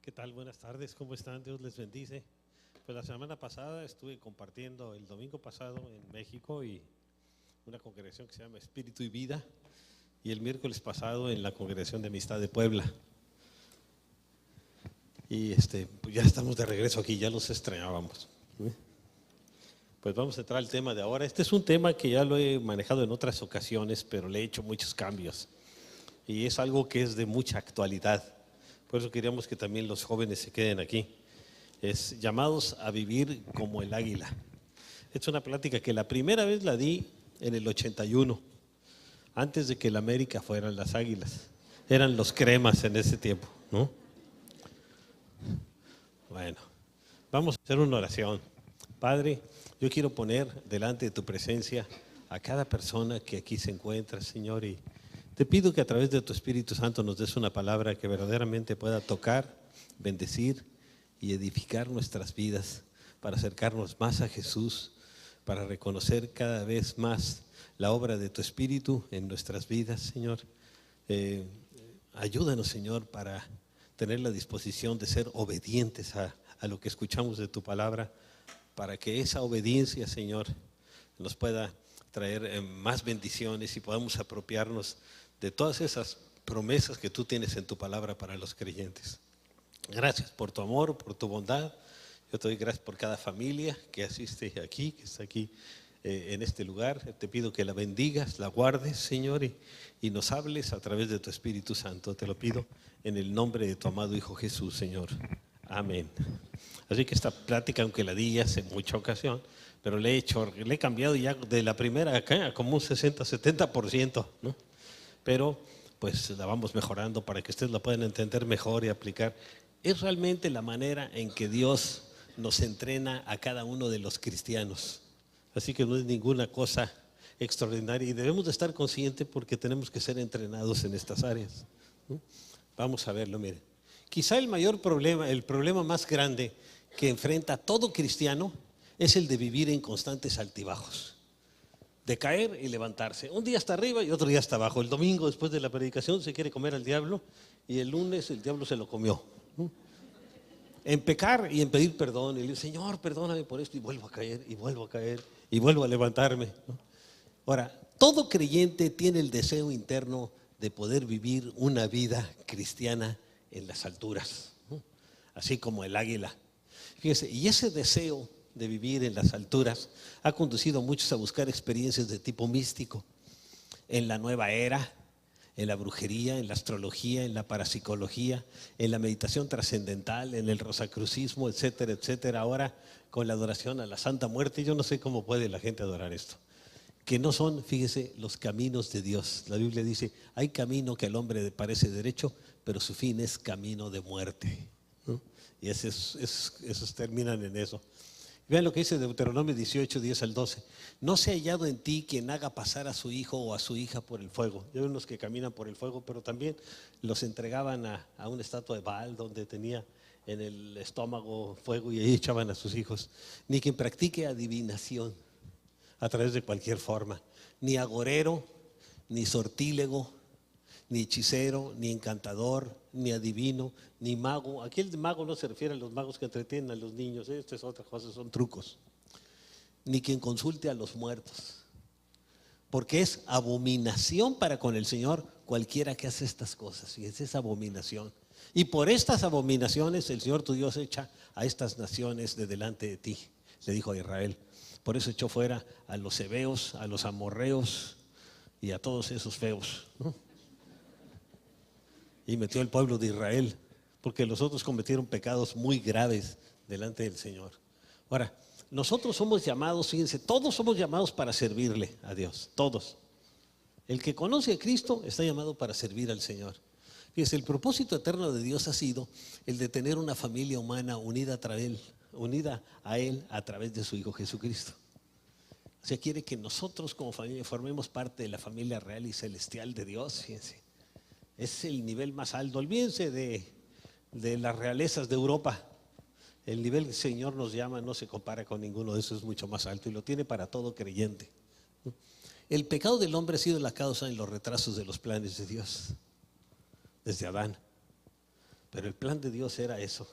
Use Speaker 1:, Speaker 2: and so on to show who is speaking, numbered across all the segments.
Speaker 1: ¿Qué tal? Buenas tardes, ¿cómo están? Dios les bendice. Pues la semana pasada estuve compartiendo el domingo pasado en México y una congregación que se llama Espíritu y Vida, y el miércoles pasado en la congregación de Amistad de Puebla. Y pues ya estamos de regreso aquí, ya los extrañábamos. Pues vamos a entrar al tema de ahora. Este es un tema que ya lo he manejado en otras ocasiones, pero le he hecho muchos cambios. Y es algo que es de mucha actualidad. Por eso queríamos que también los jóvenes se queden aquí. Es llamados a vivir como el águila. Es una plática que la primera vez la di en el 81, antes de que el América fueran las águilas. Eran los cremas en ese tiempo, ¿no? Bueno, vamos a hacer una oración. Padre, yo quiero poner delante de tu presencia a cada persona que aquí se encuentra, Señor, y te pido que a través de tu Espíritu Santo nos des una palabra que verdaderamente pueda tocar, bendecir y edificar nuestras vidas para acercarnos más a Jesús, para reconocer cada vez más la obra de tu Espíritu en nuestras vidas, Señor. Ayúdanos, Señor, para tener la disposición de ser obedientes a lo que escuchamos de tu palabra, para que esa obediencia, Señor, nos pueda traer más bendiciones y podamos apropiarnos de todas esas promesas que tú tienes en tu palabra para los creyentes. Gracias por tu amor, por tu bondad. Yo te doy gracias por cada familia que asiste aquí, que está aquí en este lugar. Te pido que la bendigas, la guardes, Señor, y nos hables a través de tu Espíritu Santo. Te lo pido en el nombre de tu amado Hijo Jesús, Señor. Amén. Así que esta plática, aunque la di hace mucha ocasión, pero le he cambiado ya de la primera acá a como un 60-70%, ¿no? Pero pues la vamos mejorando para que ustedes la puedan entender mejor y aplicar. Es realmente la manera en que Dios nos entrena a cada uno de los cristianos. Así que no es ninguna cosa extraordinaria y debemos de estar conscientes porque tenemos que ser entrenados en estas áreas, ¿no? Vamos a verlo, miren. Quizá el mayor problema, el problema más grande que enfrenta todo cristiano es el de vivir en constantes altibajos, de caer y levantarse. Un día está arriba y otro día está abajo. El domingo después de la predicación se quiere comer al diablo y el lunes el diablo se lo comió, ¿no? En pecar y en pedir perdón y le dice, Señor, perdóname por esto, y vuelvo a caer y vuelvo a caer y vuelvo a levantarme, ¿no? Ahora, todo creyente tiene el deseo interno de poder vivir una vida cristiana en las alturas, ¿no? Así como el águila. Fíjese, y ese deseo de vivir en las alturas ha conducido a muchos a buscar experiencias de tipo místico, en la nueva era, en la brujería, en la astrología, en la parapsicología, en la meditación trascendental, en el rosacrucismo, etcétera, etcétera. Ahora con la adoración a la Santa Muerte, yo no sé cómo puede la gente adorar esto, que no son, fíjese, los caminos de Dios. La Biblia dice, hay camino que al hombre le parece derecho, pero su fin es camino de muerte, ¿no? Y esos terminan en eso. Vean lo que dice Deuteronomio 18, 10 al 12. No se ha hallado en ti quien haga pasar a su hijo o a su hija por el fuego. Hay unos que caminan por el fuego, pero también los entregaban a una estatua de Baal donde tenía en el estómago fuego y ahí echaban a sus hijos. Ni quien practique adivinación a través de cualquier forma, ni agorero, ni sortílego, ni hechicero, ni encantador, ni adivino, ni mago. Aquí el mago no se refiere a los magos que entretienen a los niños, esto es otra cosa, son trucos. Ni quien consulte a los muertos, porque es abominación para con el Señor cualquiera que hace estas cosas. Y es abominación. Y por estas abominaciones el Señor tu Dios echa a estas naciones de delante de ti, le dijo a Israel. Por eso echó fuera a los heveos, a los amorreos y a todos esos feos, ¿no? Y metió al pueblo de Israel, porque los otros cometieron pecados muy graves delante del Señor. Ahora, nosotros somos llamados, fíjense, todos somos llamados para servirle a Dios, todos. El que conoce a Cristo está llamado para servir al Señor. Fíjense, el propósito eterno de Dios ha sido el de tener una familia humana unida a Él a través de su Hijo Jesucristo. O sea, quiere que nosotros como familia formemos parte de la familia real y celestial de Dios, fíjense. Es el nivel más alto. Olvídense de las realezas de Europa. El nivel que el Señor nos llama no se compara con ninguno de esos, es mucho más alto y lo tiene para todo creyente. El pecado del hombre ha sido la causa en los retrasos de los planes de Dios, desde Adán. Pero el plan de Dios era eso,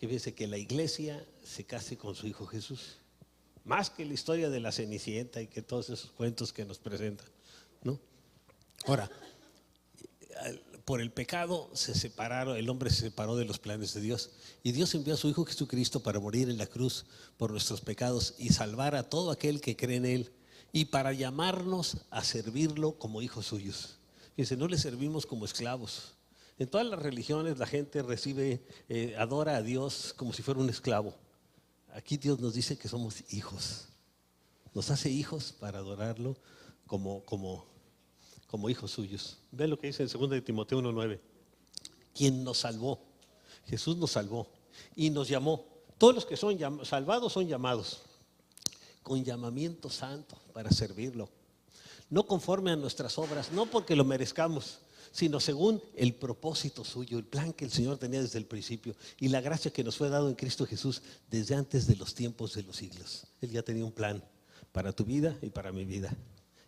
Speaker 1: que fíjese que la iglesia se case con su Hijo Jesús. Más que la historia de la Cenicienta y que todos esos cuentos que nos presentan, ¿no? Ahora, por el pecado se separaron, el hombre se separó de los planes de Dios. Y Dios envió a su Hijo Jesucristo para morir en la cruz por nuestros pecados y salvar a todo aquel que cree en Él, y para llamarnos a servirlo como hijos suyos. Fíjense, no le servimos como esclavos. En todas las religiones la gente adora a Dios como si fuera un esclavo. Aquí Dios nos dice que somos hijos. Nos hace hijos para adorarlo como hijos suyos. Ve lo que dice en 2 de Timoteo 1:9. Quien nos salvó, Jesús nos salvó y nos llamó. Todos los que son salvados son llamados con llamamiento santo para servirlo. No conforme a nuestras obras, no porque lo merezcamos, sino según el propósito suyo, el plan que el Señor tenía desde el principio y la gracia que nos fue dado en Cristo Jesús desde antes de los tiempos de los siglos. Él ya tenía un plan para tu vida y para mi vida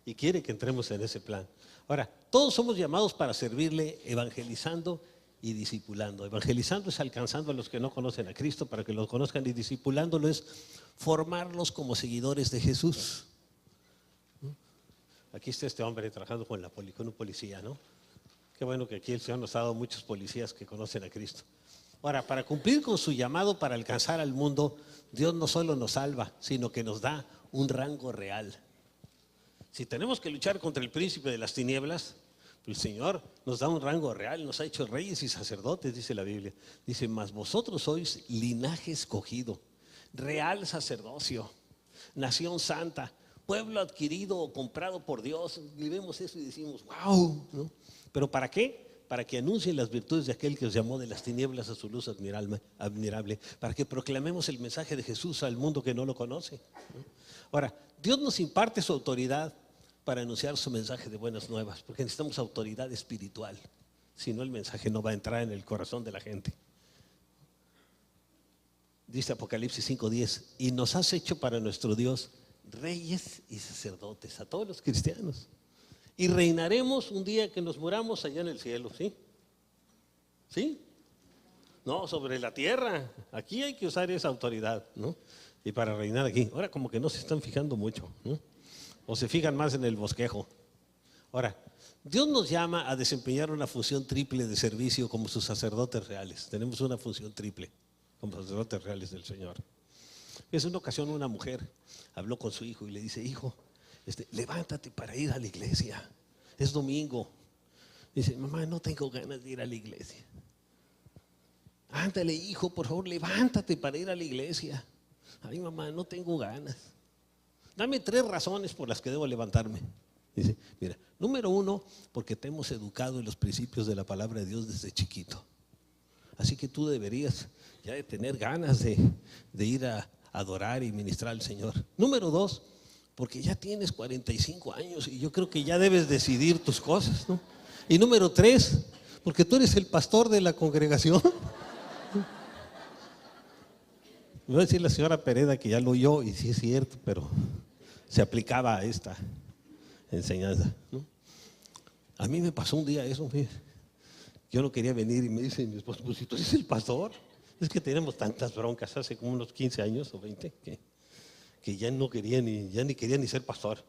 Speaker 1: y quiere que entremos en ese plan. Ahora, todos somos llamados para servirle evangelizando y discipulando. Evangelizando es alcanzando a los que no conocen a Cristo para que los conozcan, y discipulándolo es formarlos como seguidores de Jesús. Aquí está este hombre trabajando con un policía, ¿no? Qué bueno que aquí el Señor nos ha dado muchos policías que conocen a Cristo. Ahora, para cumplir con su llamado para alcanzar al mundo, Dios no solo nos salva, sino que nos da un rango real. Si tenemos que luchar contra el príncipe de las tinieblas, el Señor nos da un rango real, nos ha hecho reyes y sacerdotes, dice la Biblia. Dice, mas vosotros sois linaje escogido, real sacerdocio, nación santa, pueblo adquirido o comprado por Dios. Y vemos eso y decimos, wow, ¿no? ¿Pero para qué? Para que anuncien las virtudes de aquel que os llamó de las tinieblas a su luz admirable, para que proclamemos el mensaje de Jesús al mundo que no lo conoce, ¿no? Ahora, Dios nos imparte su autoridad para anunciar su mensaje de buenas nuevas, porque necesitamos autoridad espiritual, si no el mensaje no va a entrar en el corazón de la gente. Dice Apocalipsis 5:10, y nos has hecho para nuestro Dios reyes y sacerdotes, a todos los cristianos, y reinaremos un día que nos muramos allá en el cielo, ¿sí? ¿Sí? No, sobre la tierra, aquí hay que usar esa autoridad, ¿no? Y para reinar aquí. Ahora como que no se están fijando mucho, ¿no? O se fijan más en el bosquejo. Ahora, Dios nos llama a desempeñar una función triple de servicio como sus sacerdotes reales. Tenemos una función triple como sacerdotes reales del Señor. En una ocasión una mujer habló con su hijo y le dice, hijo, levántate para ir a la iglesia, es domingo. Dice, mamá, no tengo ganas de ir a la iglesia. Ándale, hijo, por favor, levántate para ir a la iglesia. Ay, mamá, no tengo ganas. Dame 3 razones por las que debo levantarme. Dice, mira, número 1, porque te hemos educado en los principios de la palabra de Dios desde chiquito. Así que tú deberías ya de tener ganas de ir a adorar y ministrar al Señor. Número 2, porque ya tienes 45 años y yo creo que ya debes decidir tus cosas, ¿no? Y número 3, porque tú eres el pastor de la congregación. Me va a decir la señora Pereda que ya lo oyó y sí es cierto, pero se aplicaba a esta enseñanza, ¿no? A mí me pasó un día eso, yo no quería venir y me dice mi esposo, pues si tú eres el pastor. Es que tenemos tantas broncas hace como unos 15 años o 20 que ya no quería ni quería ni ser pastor.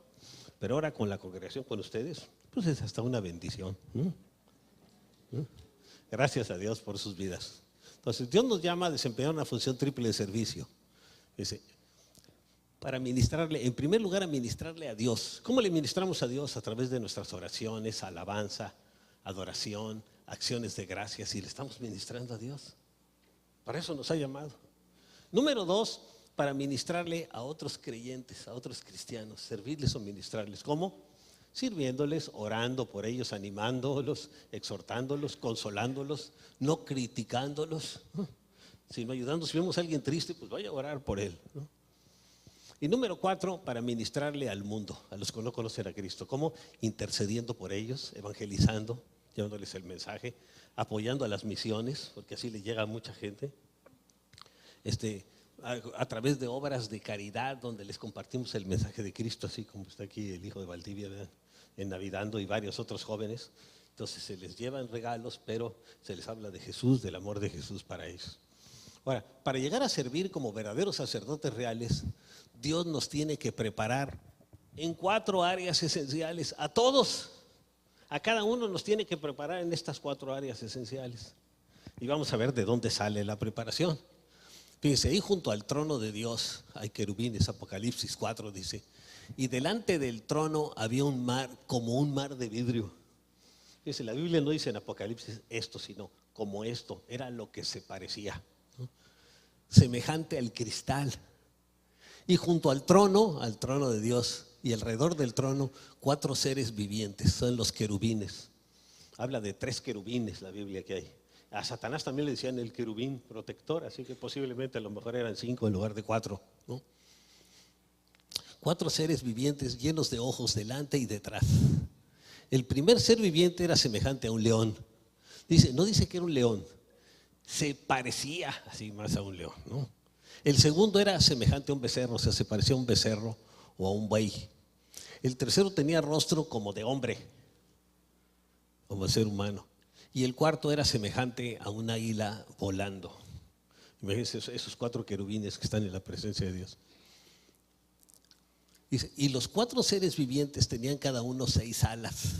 Speaker 1: Pero ahora con la congregación con ustedes, pues es hasta una bendición, ¿no? Gracias a Dios por sus vidas. Entonces Dios nos llama a desempeñar una función triple de servicio. Dice, para ministrarle, en primer lugar a ministrarle a Dios. ¿Cómo le ministramos a Dios? A través de nuestras oraciones, alabanza, adoración, acciones de gracias, y le estamos ministrando a Dios. Para eso nos ha llamado. Número 2, para ministrarle a otros creyentes, a otros cristianos, servirles o ministrarles. ¿Cómo? Sirviéndoles, orando por ellos, animándolos, exhortándolos, consolándolos, no criticándolos, sino ayudando. Si vemos a alguien triste, pues vaya a orar por él, ¿no? Y número 4, para ministrarle al mundo, a los que no conocen a Cristo. ¿Cómo? Intercediendo por ellos, evangelizando, llevándoles el mensaje, apoyando a las misiones, porque así le llega a mucha gente. A través de obras de caridad donde les compartimos el mensaje de Cristo, así como está aquí el hijo de Valdivia, ¿verdad? En Navidando, y varios otros jóvenes. Entonces se les llevan regalos, pero se les habla de Jesús, del amor de Jesús para ellos. Ahora, para llegar a servir como verdaderos sacerdotes reales, Dios nos tiene que preparar en 4 áreas esenciales. A todos, a cada uno nos tiene que preparar en estas 4 áreas esenciales. Y vamos a ver de dónde sale la preparación. Fíjense, ahí junto al trono de Dios hay querubines, Apocalipsis 4 dice, y delante del trono había un mar, como un mar de vidrio. Fíjense, la Biblia no dice en Apocalipsis esto, sino como esto, era lo que se parecía, ¿no? Semejante al cristal. Y junto al trono de Dios, y alrededor del trono, 4 seres vivientes, son los querubines. Habla de 3 querubines la Biblia que hay. A Satanás también le decían el querubín protector, así que posiblemente a lo mejor eran 5 en lugar de 4, ¿no? 4 seres vivientes llenos de ojos delante y detrás. El primer ser viviente era semejante a un león. No dice que era un león, se parecía así más a un león, ¿no? El segundo era semejante a un becerro, o sea, se parecía a un becerro o a un buey. El tercero tenía rostro como de hombre, como de ser humano. Y el cuarto era semejante a un águila volando. Imagínense esos 4 querubines que están en la presencia de Dios. Dice, y los 4 seres vivientes tenían cada uno 6 alas.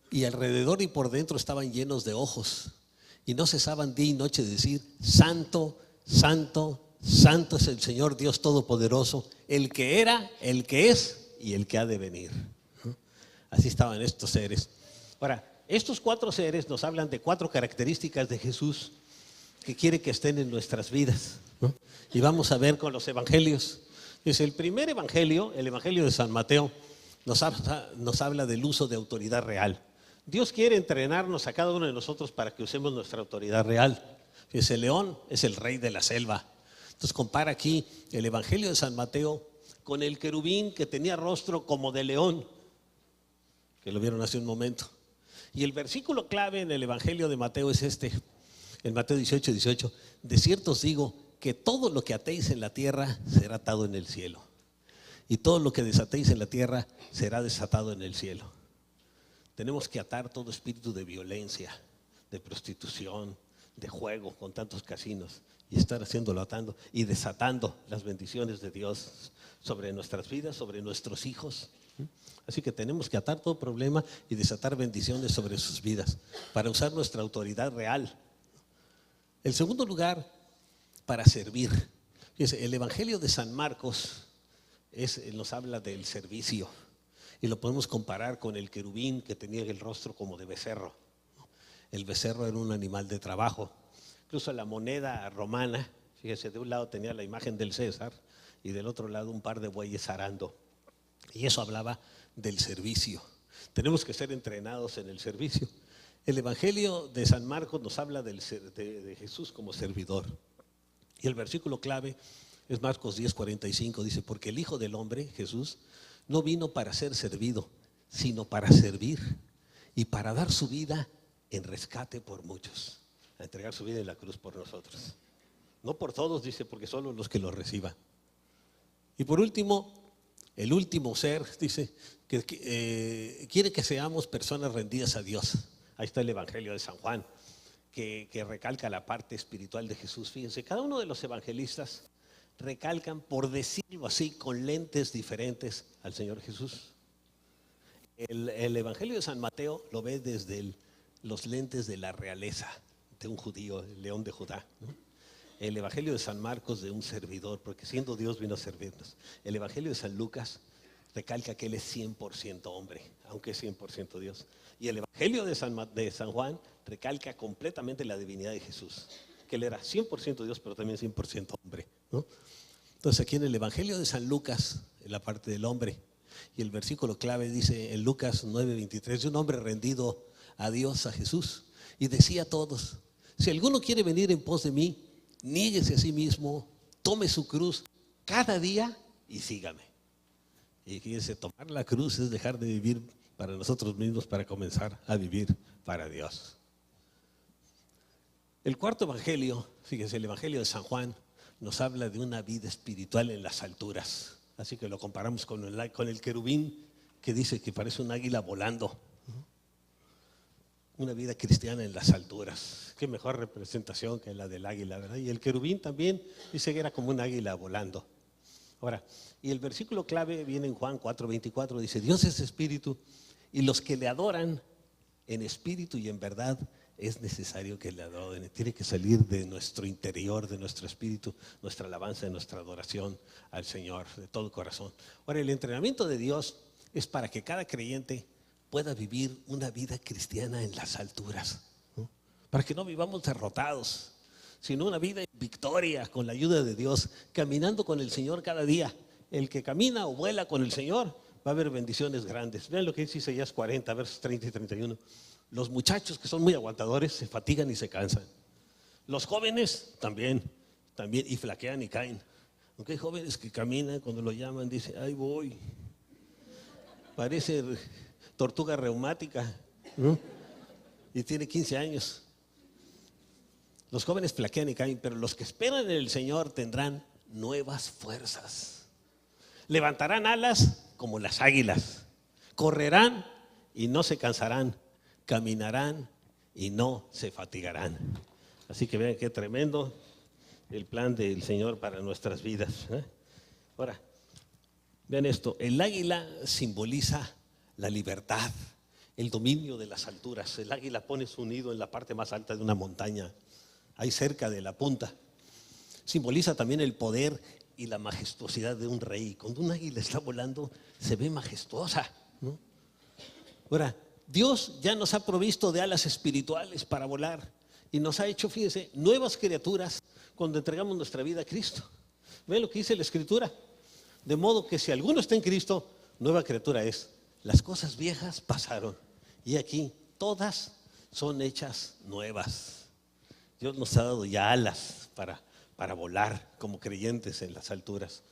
Speaker 1: Y alrededor y por dentro estaban llenos de ojos. Y no cesaban día y noche de decir, Santo, Santo, Santo es el Señor Dios Todopoderoso, el que era, el que es y el que ha de venir. Así estaban estos seres. Ahora, estos 4 seres nos hablan de 4 características de Jesús que quiere que estén en nuestras vidas, ¿no? Y vamos a ver con los evangelios. Es el primer evangelio, el evangelio de San Mateo, nos habla del uso de autoridad real. Dios quiere entrenarnos a cada uno de nosotros para que usemos nuestra autoridad real. El león es el rey de la selva. Entonces compara aquí el evangelio de San Mateo con el querubín que tenía rostro como de león, que lo vieron hace un momento. Y el versículo clave en el evangelio de Mateo es este, en Mateo 18:18, de cierto os digo que todo lo que atéis en la tierra será atado en el cielo, y todo lo que desatéis en la tierra será desatado en el cielo. Tenemos que atar todo espíritu de violencia, de prostitución, de juego con tantos casinos, y estar haciéndolo, atando y desatando las bendiciones de Dios sobre nuestras vidas, sobre nuestros hijos. Así que tenemos que atar todo problema y desatar bendiciones sobre sus vidas para usar nuestra autoridad real. El segundo lugar, para servir. Fíjense, el evangelio de San Marcos nos habla del servicio y lo podemos comparar con el querubín que tenía el rostro como de becerro. El becerro era un animal de trabajo. Incluso la moneda romana, fíjense, de un lado tenía la imagen del César y del otro lado un par de bueyes arando. Y eso hablaba del servicio. Tenemos que ser entrenados en el servicio. El evangelio de San Marcos nos habla de Jesús como servidor. Y el versículo clave es Marcos 10:45, dice, porque el Hijo del Hombre, Jesús, no vino para ser servido, sino para servir y para dar su vida en rescate por muchos, a entregar su vida en la cruz por nosotros. No por todos, dice, porque solo los que lo reciban. Y por último, el último ser, dice, que quiere que seamos personas rendidas a Dios. Ahí está el evangelio de San Juan, que recalca la parte espiritual de Jesús. Fíjense, cada uno de los evangelistas recalcan, por decirlo así, con lentes diferentes al Señor Jesús. El evangelio de San Mateo lo ve desde los lentes de la realeza, de un judío, el león de Judá, ¿no? El evangelio de San Marcos de un servidor, porque siendo Dios vino a servirnos. El evangelio de San Lucas recalca que Él es 100% hombre, aunque es 100% Dios. Y el evangelio de San Juan recalca completamente la divinidad de Jesús, que Él era 100% Dios, pero también 100% hombre, ¿no? Entonces aquí en el evangelio de San Lucas, en la parte del hombre, y el versículo clave dice en Lucas 9:23, de un hombre rendido a Dios, a Jesús, y decía a todos, si alguno quiere venir en pos de mí, niéguese a sí mismo, tome su cruz cada día y sígame. Y fíjense, tomar la cruz es dejar de vivir para nosotros mismos para comenzar a vivir para Dios. El cuarto evangelio, fíjense, el evangelio de San Juan nos habla de una vida espiritual en las alturas. Así que lo comparamos con el querubín que dice que parece un águila volando. una vida cristiana en las alturas. Qué mejor representación que la del águila, ¿verdad? Y el querubín también dice que era como un águila volando. Ahora, y el versículo clave viene en Juan 4:24, dice: Dios es espíritu y los que le adoran en espíritu y en verdad es necesario que le adoren. Tiene que salir de nuestro interior, de nuestro espíritu, nuestra alabanza, nuestra adoración al Señor de todo corazón. Ahora, el entrenamiento de Dios es para que cada creyente pueda vivir una vida cristiana en las alturas, ¿no? Para que no vivamos derrotados, sino una vida en victoria con la ayuda de Dios, caminando con el Señor cada día. El que camina o vuela con el Señor va a haber bendiciones grandes. Vean lo que dice Isaías 40, versos 30 y 31. Los muchachos que son muy aguantadores se fatigan y se cansan. Los jóvenes también, y flaquean y caen. Aunque hay jóvenes que caminan, cuando lo llaman, dicen: ahí voy. Parece tortuga reumática, ¿no? Y tiene 15 años. Los jóvenes flaquean y caen, pero los que esperan en el Señor tendrán nuevas fuerzas. Levantarán alas como las águilas. Correrán y no se cansarán. Caminarán y no se fatigarán. Así que vean qué tremendo el plan del Señor para nuestras vidas, ¿eh? Ahora, vean esto. El águila simboliza la libertad, el dominio de las alturas. El águila pone su nido en la parte más alta de una montaña, ahí cerca de la punta. Simboliza también el poder y la majestuosidad de un rey. Cuando un águila está volando, se ve majestuosa, ¿no? Ahora, Dios ya nos ha provisto de alas espirituales para volar y nos ha hecho, fíjense, nuevas criaturas cuando entregamos nuestra vida a Cristo. Vean lo que dice la Escritura. De modo que si alguno está en Cristo, nueva criatura es. Las cosas viejas pasaron y aquí todas son hechas nuevas. Dios nos ha dado ya alas para volar como creyentes en las alturas.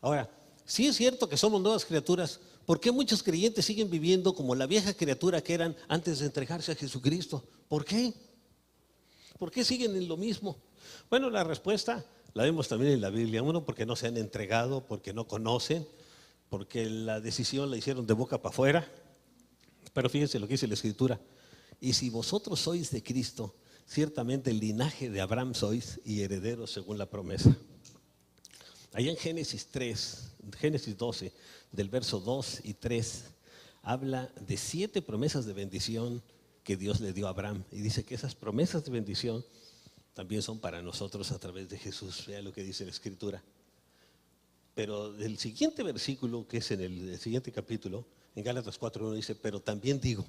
Speaker 1: Ahora, sí es cierto que somos nuevas criaturas. ¿Por qué muchos creyentes siguen viviendo como la vieja criatura que eran antes de entregarse a Jesucristo? ¿Por qué? ¿Por qué siguen en lo mismo? Bueno, la respuesta la vemos también en la Biblia. Uno, porque no se han entregado, porque no conocen, porque la decisión la hicieron de boca para afuera. Pero fíjense lo que dice la Escritura: y si vosotros sois de Cristo, ciertamente el linaje de Abraham sois y herederos según la promesa. Allá en Génesis 12, del verso 2 y 3, habla de 7 promesas de bendición que Dios le dio a Abraham. Y dice que esas promesas de bendición también son para nosotros a través de Jesús. Vea lo que dice la Escritura. Pero del siguiente versículo, que es en el siguiente capítulo, en Gálatas 4:1, dice: pero también digo.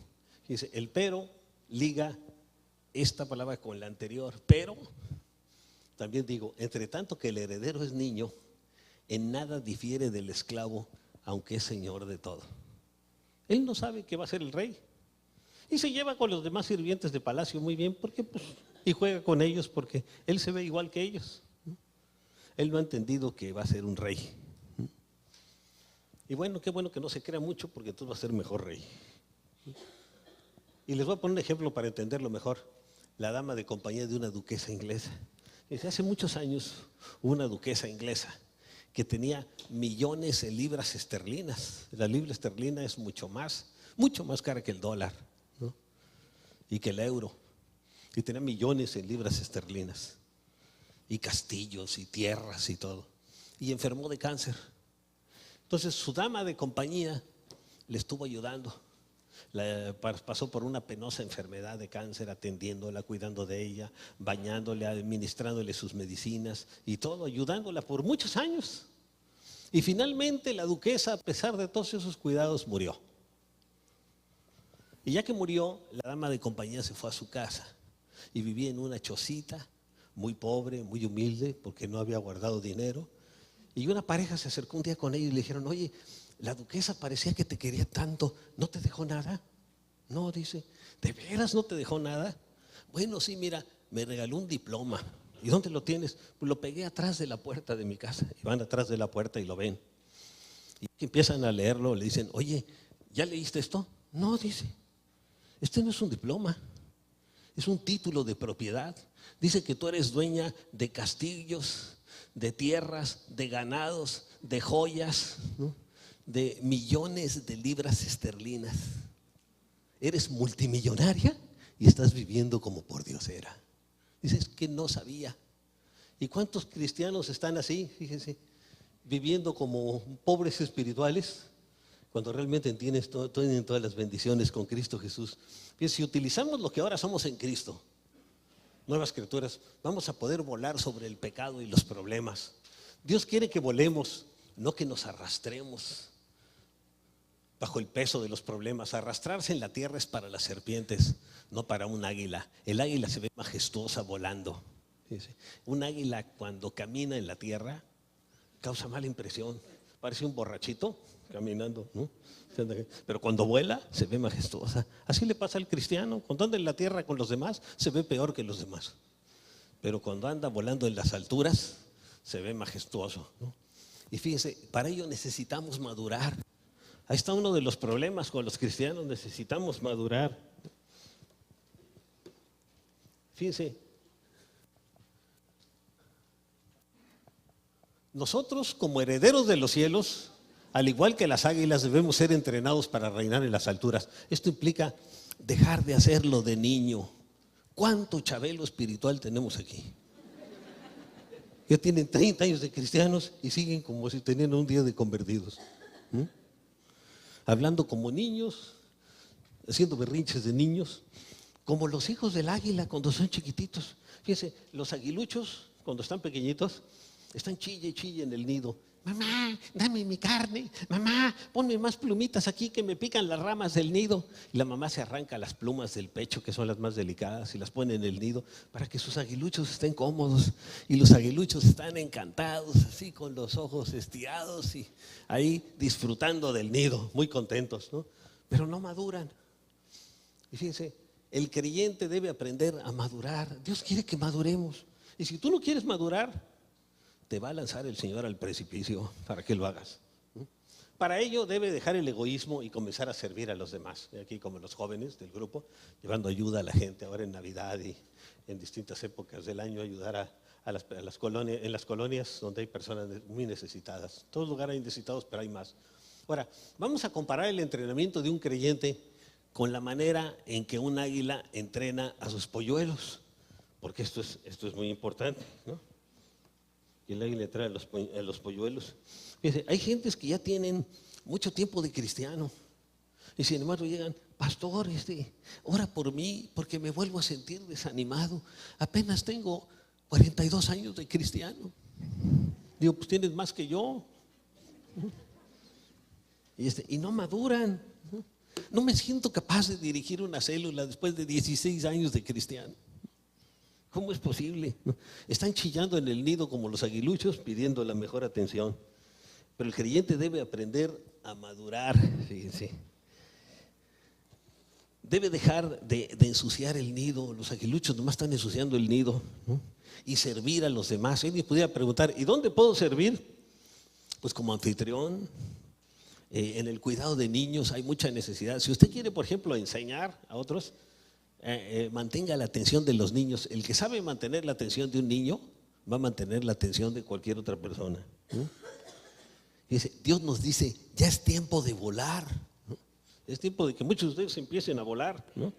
Speaker 1: Dice, el pero liga esta palabra con la anterior. Pero también digo, entre tanto que el heredero es niño, en nada difiere del esclavo, aunque es señor de todo. Él no sabe que va a ser el rey y se lleva con los demás sirvientes de palacio muy bien, porque y juega con ellos porque él se ve igual que ellos. Él no ha entendido que va a ser un rey. Y bueno, qué bueno que no se crea mucho, porque tú vas a ser mejor rey. Y les voy a poner un ejemplo para entenderlo mejor. La dama de compañía de una duquesa inglesa. Dice, hace muchos años hubo una duquesa inglesa que tenía millones en libras esterlinas. La libra esterlina es mucho más cara que el dólar, ¿no? Y que el euro. Y tenía millones en libras esterlinas. Y castillos y tierras y todo. Y enfermó de cáncer. Entonces su dama de compañía le estuvo ayudando. Pasó por una penosa enfermedad de cáncer, atendiéndola, cuidando de ella, bañándola, administrándole sus medicinas y todo, ayudándola por muchos años. Y finalmente la duquesa, a pesar de todos esos cuidados, murió. Y ya que murió, la dama de compañía se fue a su casa y vivía en una chocita, muy pobre, muy humilde, porque no había guardado dinero. Y una pareja se acercó un día con ella y le dijeron, oye, la duquesa parecía que te quería tanto, ¿no te dejó nada? No, dice, ¿de veras no te dejó nada? Bueno, sí, mira, me regaló un diploma. ¿Y dónde lo tienes? Pues lo pegué atrás de la puerta de mi casa. Y van atrás de la puerta y lo ven. Y empiezan a leerlo, le dicen, oye, ¿ya leíste esto? No, dice, este no es un diploma, es un título de propiedad. Dice que tú eres dueña de castillos, de tierras, de ganados, de joyas, ¿no? De millones de libras esterlinas. Eres multimillonaria y estás viviendo como por diosera. Dices que no sabía. ¿Y cuántos cristianos están así? Fíjense, viviendo como pobres espirituales, cuando realmente tienen todas las bendiciones con Cristo Jesús. Fíjense, si utilizamos lo que ahora somos en Cristo, nuevas criaturas, vamos a poder volar sobre el pecado y los problemas. Dios quiere que volemos, no que nos arrastremos bajo el peso de los problemas. Arrastrarse en la tierra es para las serpientes, no para un águila. El águila se ve majestuosa volando. Un águila cuando camina en la tierra causa mala impresión, parece un borrachito caminando, ¿no? Pero cuando vuela se ve majestuosa. Así le pasa al cristiano, cuando anda en la tierra con los demás se ve peor que los demás, pero cuando anda volando en las alturas se ve majestuoso, ¿no? Y fíjense, para ello necesitamos madurar. Ahí está uno de los problemas con los cristianos, necesitamos madurar. Fíjense, nosotros como herederos de los cielos, al igual que las águilas, debemos ser entrenados para reinar en las alturas. Esto implica dejar de hacerlo de niño. ¿Cuánto chabelo espiritual tenemos aquí? Ya tienen 30 años de cristianos y siguen como si tenían un día de convertidos. Hablando como niños, haciendo berrinches de niños, como los hijos del águila cuando son chiquititos. Fíjense, los aguiluchos cuando están pequeñitos están chille y chille en el nido. Mamá, dame mi carne. Mamá, ponme más plumitas aquí que me pican las ramas del nido. Y la mamá se arranca las plumas del pecho, que son las más delicadas, y las pone en el nido para que sus aguiluchos estén cómodos. Y los aguiluchos están encantados, así con los ojos estirados y ahí disfrutando del nido, muy contentos, ¿no? Pero no maduran. Y fíjense, el creyente debe aprender a madurar. Dios quiere que maduremos. Y si tú no quieres madurar, te va a lanzar el Señor al precipicio para que lo hagas. Para ello debe dejar el egoísmo y comenzar a servir a los demás. Aquí como los jóvenes del grupo, llevando ayuda a la gente ahora en Navidad y en distintas épocas del año, ayudar a las colonias, en las colonias donde hay personas muy necesitadas. En todo lugar hay necesitados, pero hay más. Ahora, vamos a comparar el entrenamiento de un creyente con la manera en que un águila entrena a sus polluelos, porque esto es muy importante, ¿no? Y el águila trae a los polluelos. Fíjense, hay gentes que ya tienen mucho tiempo de cristiano y sin embargo llegan, pastor, ora por mí porque me vuelvo a sentir desanimado. Apenas tengo 42 años de cristiano. Digo, pues tienes más que yo. Y no maduran. No me siento capaz de dirigir una célula después de 16 años de cristiano. ¿Cómo es posible? Están chillando en el nido como los aguiluchos pidiendo la mejor atención. Pero el creyente debe aprender a madurar, fíjense. Debe dejar de ensuciar el nido. Los aguiluchos nomás están ensuciando el nido, ¿no? Y servir a los demás. Alguien pudiera preguntar, ¿y dónde puedo servir? Pues como anfitrión, en el cuidado de niños hay mucha necesidad. Si usted quiere, por ejemplo, enseñar a otros, mantenga la atención de los niños. El que sabe mantener la atención de un niño va a mantener la atención de cualquier otra persona, ¿no? Dice, Dios nos dice, ya es tiempo de volar, ¿no? Es tiempo de que muchos de ustedes empiecen a volar, ¿no?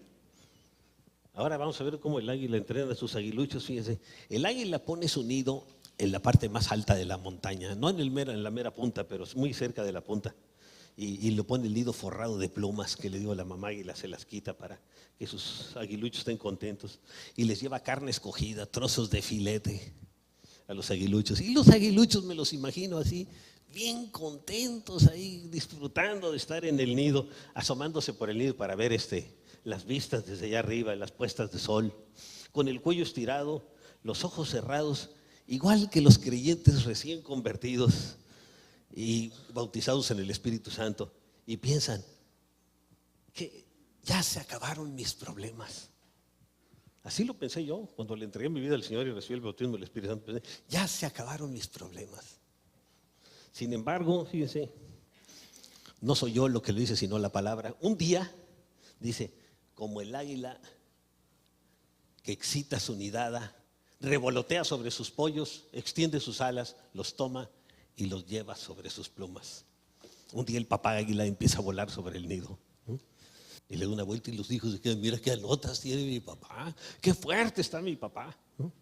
Speaker 1: Ahora vamos a ver cómo el águila entrena a sus aguiluchos. Fíjense, el águila pone su nido en la parte más alta de la montaña, no en la mera punta, pero muy cerca de la punta. Y le pone el nido forrado de plumas, que le digo a la mamá águila, se las quita para que sus aguiluchos estén contentos. Y les lleva carne escogida, trozos de filete a los aguiluchos. Y los aguiluchos me los imagino así, bien contentos ahí, disfrutando de estar en el nido, asomándose por el nido para ver las vistas desde allá arriba, las puestas de sol, con el cuello estirado, los ojos cerrados, igual que los creyentes recién convertidos y bautizados en el Espíritu Santo, y piensan que ya se acabaron mis problemas. Así lo pensé yo cuando le entregué mi vida al Señor y recibí el bautismo del Espíritu Santo. Pensé, ya se acabaron mis problemas. Sin embargo, fíjense, no soy yo lo que lo dice, sino la palabra. Un día, dice, como el águila que excita su nidada, revolotea sobre sus pollos, extiende sus alas, los toma y los lleva sobre sus plumas. Un día el papá águila empieza a volar sobre el nido. Y le da una vuelta y los hijos se quedan, mira qué alotas tiene mi papá, qué fuerte está mi papá, ¿no?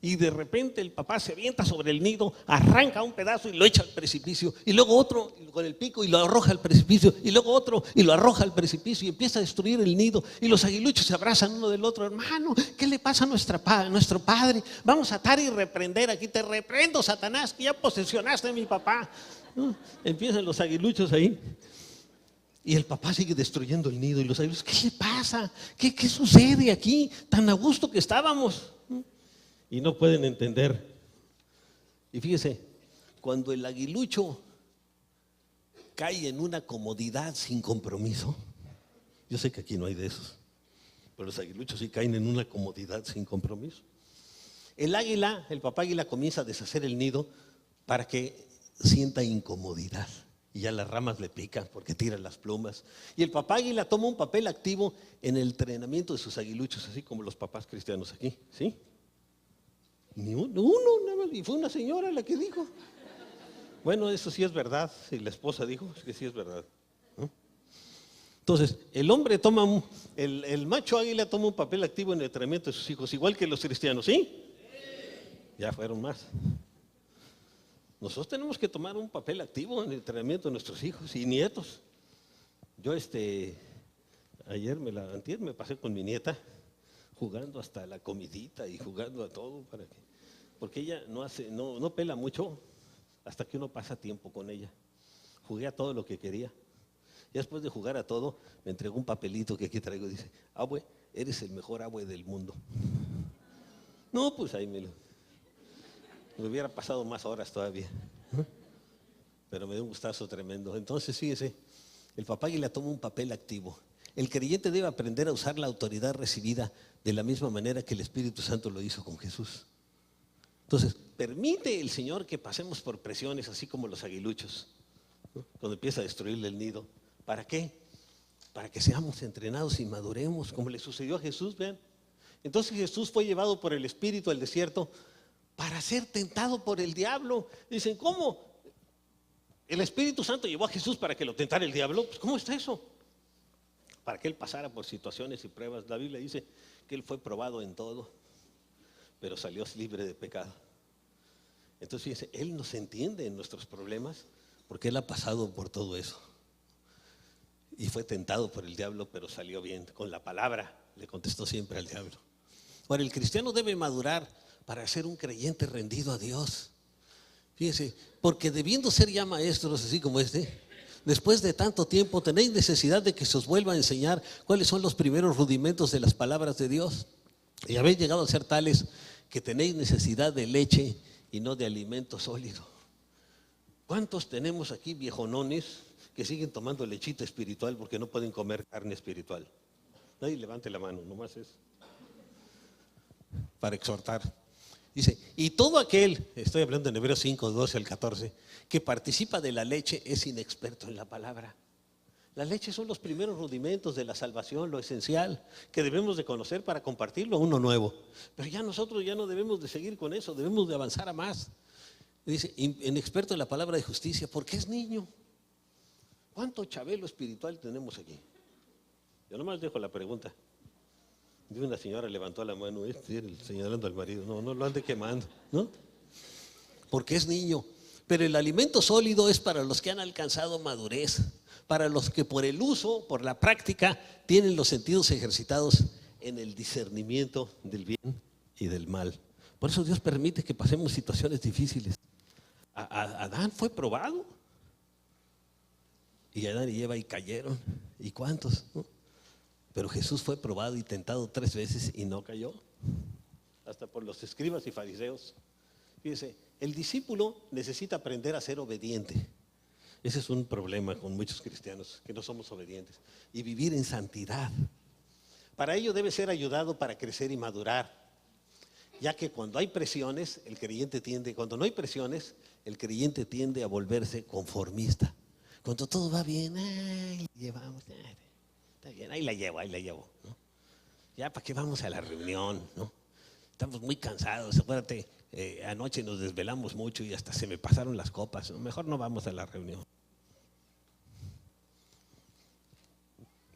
Speaker 1: Y de repente el papá se avienta sobre el nido, arranca un pedazo y lo echa al precipicio, y luego otro con el pico y lo arroja al precipicio, y luego otro y lo arroja al precipicio, y empieza a destruir el nido, y los aguiluchos se abrazan uno del otro. Hermano, ¿qué le pasa a nuestro padre? Vamos a atar y reprender, aquí te reprendo, Satanás, que ya posesionaste a mi papá, ¿no? Empiezan los aguiluchos ahí. Y el papá sigue destruyendo el nido, y los aguiluchos, ¿qué le pasa? ¿Qué sucede aquí? Tan a gusto que estábamos. Y no pueden entender. Y fíjese, cuando el aguilucho cae en una comodidad sin compromiso, yo sé que aquí no hay de esos, pero los aguiluchos sí caen en una comodidad sin compromiso. El águila, el papá águila comienza a deshacer el nido para que sienta incomodidad. Y ya las ramas le pican porque tiran las plumas. Y el papá águila toma un papel activo en el entrenamiento de sus aguiluchos, así como los papás cristianos aquí, ¿sí? Ni uno, nada más, y fue una señora la que dijo. Bueno, eso sí es verdad, y la esposa dijo que sí es verdad, ¿no? Entonces, el hombre toma, el macho águila toma un papel activo en el entrenamiento de sus hijos, igual que los cristianos, ¿sí? Ya fueron más. Nosotros tenemos que tomar un papel activo en el entrenamiento de nuestros hijos y nietos. Yo ayer antier me pasé con mi nieta jugando hasta la comidita y jugando a todo porque ella no pela mucho hasta que uno pasa tiempo con ella. Jugué a todo lo que quería. Y después de jugar a todo, me entregó un papelito que aquí traigo. Dice, abue, eres el mejor abue del mundo. No, pues ahí me hubiera pasado más horas todavía. Pero me dio un gustazo tremendo. Entonces, fíjese, el papá águila toma un papel activo. El creyente debe aprender a usar la autoridad recibida de la misma manera que el Espíritu Santo lo hizo con Jesús. Entonces, permite el Señor que pasemos por presiones, así como los aguiluchos, ¿no? Cuando empieza a destruirle el nido. ¿Para qué? Para que seamos entrenados y maduremos, como le sucedió a Jesús, vean. Entonces Jesús fue llevado por el Espíritu al desierto para ser tentado por el diablo. Dicen, ¿cómo? ¿El Espíritu Santo llevó a Jesús para que lo tentara el diablo? Pues, ¿cómo está eso? Para que él pasara por situaciones y pruebas. La Biblia dice que él fue probado en todo, pero salió libre de pecado. Entonces, fíjense, él nos entiende en nuestros problemas porque él ha pasado por todo eso. Y fue tentado por el diablo, pero salió bien. Con la palabra le contestó siempre al diablo. Ahora, el cristiano debe madurar para ser un creyente rendido a Dios. Fíjense, porque debiendo ser ya maestros, así como después de tanto tiempo tenéis necesidad de que se os vuelva a enseñar cuáles son los primeros rudimentos de las palabras de Dios. Y habéis llegado a ser tales que tenéis necesidad de leche y no de alimento sólido. ¿Cuántos tenemos aquí viejonones que siguen tomando lechita espiritual porque no pueden comer carne espiritual? Nadie levante la mano, nomás es para exhortar. Dice, y todo aquel, estoy hablando en Hebreos 5, 12 al 14, que participa de la leche es inexperto en la palabra. La leche son los primeros rudimentos de la salvación, lo esencial que debemos de conocer para compartirlo a uno nuevo. Pero ya nosotros ya no debemos de seguir con eso, debemos de avanzar a más. Dice, inexperto en la palabra de justicia, porque es niño. ¿Cuánto chabelo espiritual tenemos aquí? Yo nomás dejo la pregunta. De una señora levantó la mano, señalando al marido, no lo ande quemando, ¿no? Porque es niño. Pero el alimento sólido es para los que han alcanzado madurez, para los que por el uso, por la práctica, tienen los sentidos ejercitados en el discernimiento del bien y del mal. Por eso Dios permite que pasemos situaciones difíciles. Adán fue probado. Y Adán y Eva y cayeron. ¿Y cuántos? ¿No? Pero Jesús fue probado y tentado 3 veces y no cayó. Hasta por los escribas y fariseos. Fíjense, el discípulo necesita aprender a ser obediente. Ese es un problema con muchos cristianos, que no somos obedientes. Y vivir en santidad. Para ello debe ser ayudado para crecer y madurar. Ya que cuando hay presiones, cuando no hay presiones, el creyente tiende a volverse conformista. Cuando todo va bien, llevamos, está bien, ahí la llevo, ¿no? Ya para qué vamos a la reunión, ¿no? Estamos muy cansados, acuérdate, anoche nos desvelamos mucho y hasta se me pasaron las copas, ¿no? Mejor no vamos a la reunión.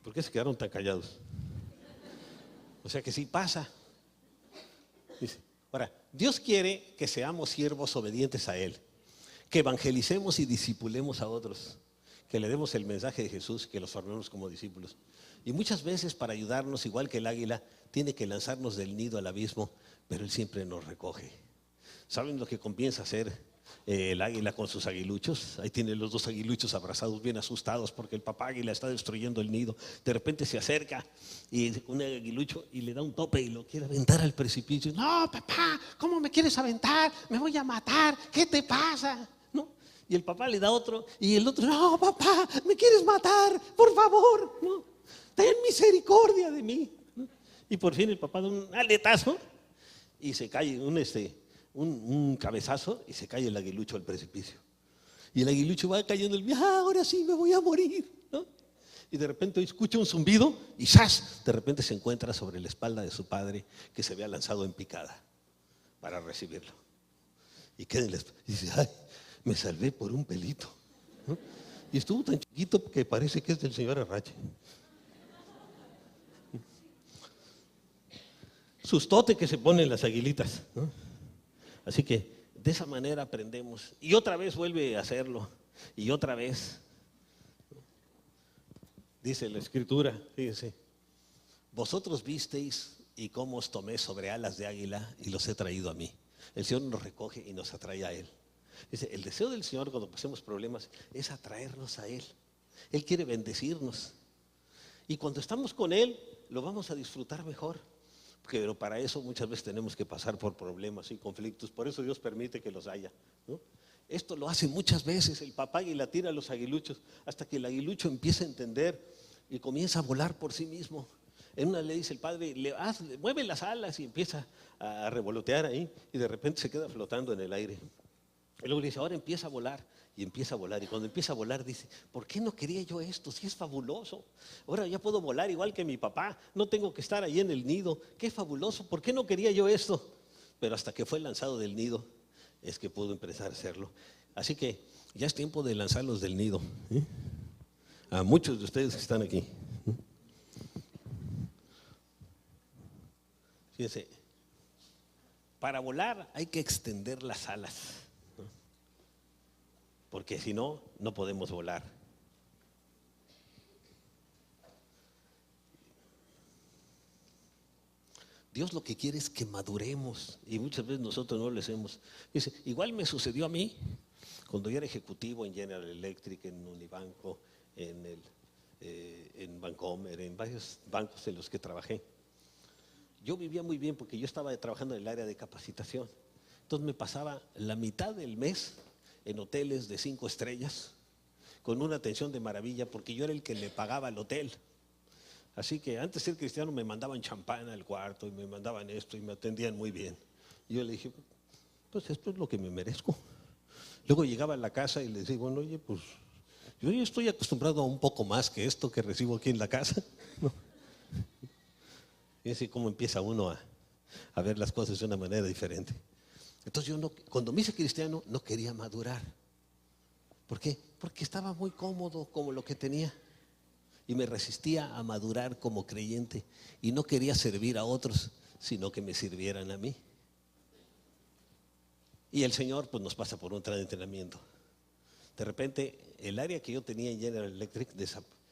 Speaker 1: ¿Por qué se quedaron tan callados? O sea que sí pasa. Dice, ahora, Dios quiere que seamos siervos obedientes a Él, que evangelicemos y discipulemos a otros, que le demos el mensaje de Jesús, que los formemos como discípulos. Y muchas veces para ayudarnos, igual que el águila, tiene que lanzarnos del nido al abismo, pero Él siempre nos recoge. ¿Saben lo que comienza a hacer el águila con sus aguiluchos? Ahí tiene los dos aguiluchos abrazados, bien asustados, porque el papá águila está destruyendo el nido. De repente se acerca y un aguilucho y le da un tope y lo quiere aventar al precipicio. No, papá, ¿cómo me quieres aventar? Me voy a matar, ¿qué te pasa? ¿No? Y el papá le da otro y el otro, no, papá, me quieres matar, por favor, ¿no? Ten misericordia de mí, ¿no? Y por fin el papá da un aletazo y se cae un cabezazo y se cae el aguilucho al precipicio. Y el aguilucho va cayendo, ahora sí me voy a morir, ¿no? Y de repente escucha un zumbido y ¡zas! De repente se encuentra sobre la espalda de su padre, que se había lanzado en picada para recibirlo. Y queda en la espalda y dice, ay, me salvé por un pelito, ¿no? Y estuvo tan chiquito que parece que es del señor Arrache. Sustote que se ponen las aguilitas, ¿no? Así que de esa manera aprendemos. Y otra vez vuelve a hacerlo. Y otra vez. Dice la Escritura, fíjense, vosotros visteis y cómo os tomé sobre alas de águila y los he traído a mí. El Señor nos recoge y nos atrae a Él. Dice, el deseo del Señor cuando pasemos problemas es atraernos a Él. Él quiere bendecirnos. Y cuando estamos con Él, lo vamos a disfrutar mejor. Pero para eso muchas veces tenemos que pasar por problemas y conflictos. Por eso Dios permite que los haya, ¿no? Esto lo hace muchas veces el papá águila, tira a los aguiluchos hasta que el aguilucho empieza a entender y comienza a volar por sí mismo. En una le dice el padre, mueve las alas y empieza a revolotear ahí y de repente se queda flotando en el aire. Y luego le dice, ahora empieza a volar. Y empieza a volar. Y cuando empieza a volar dice, ¿por qué no quería yo esto? Si es fabuloso. Ahora ya puedo volar igual que mi papá. No tengo que estar ahí en el nido. Qué fabuloso. ¿Por qué no quería yo esto? Pero hasta que fue lanzado del nido es que pudo empezar a hacerlo. Así que ya es tiempo de lanzarlos del nido, ¿eh? A muchos de ustedes que están aquí. Fíjense, para volar hay que extender las alas, porque si no, no podemos volar. Dios lo que quiere es que maduremos y muchas veces nosotros no lo hacemos. Dice, igual me sucedió a mí cuando yo era ejecutivo en General Electric, en Unibanco, en Bancomer, en varios bancos en los que trabajé. Yo vivía muy bien porque yo estaba trabajando en el área de capacitación. Entonces me pasaba la mitad del mes en hoteles de 5 estrellas, con una atención de maravilla, porque yo era el que le pagaba el hotel. Así que antes de ser cristiano me mandaban champán al cuarto y me mandaban esto y me atendían muy bien. Y yo le dije, pues esto es lo que me merezco. Luego llegaba a la casa y le decía, bueno, oye, pues yo ya estoy acostumbrado a un poco más que esto que recibo aquí en la casa, ¿no? Y así como empieza uno a ver las cosas de una manera diferente. Entonces yo cuando me hice cristiano no quería madurar. ¿Por qué? Porque estaba muy cómodo como lo que tenía y me resistía a madurar como creyente y no quería servir a otros, sino que me sirvieran a mí. Y el Señor pues nos pasa por un tren de entrenamiento. De repente el área que yo tenía en General Electric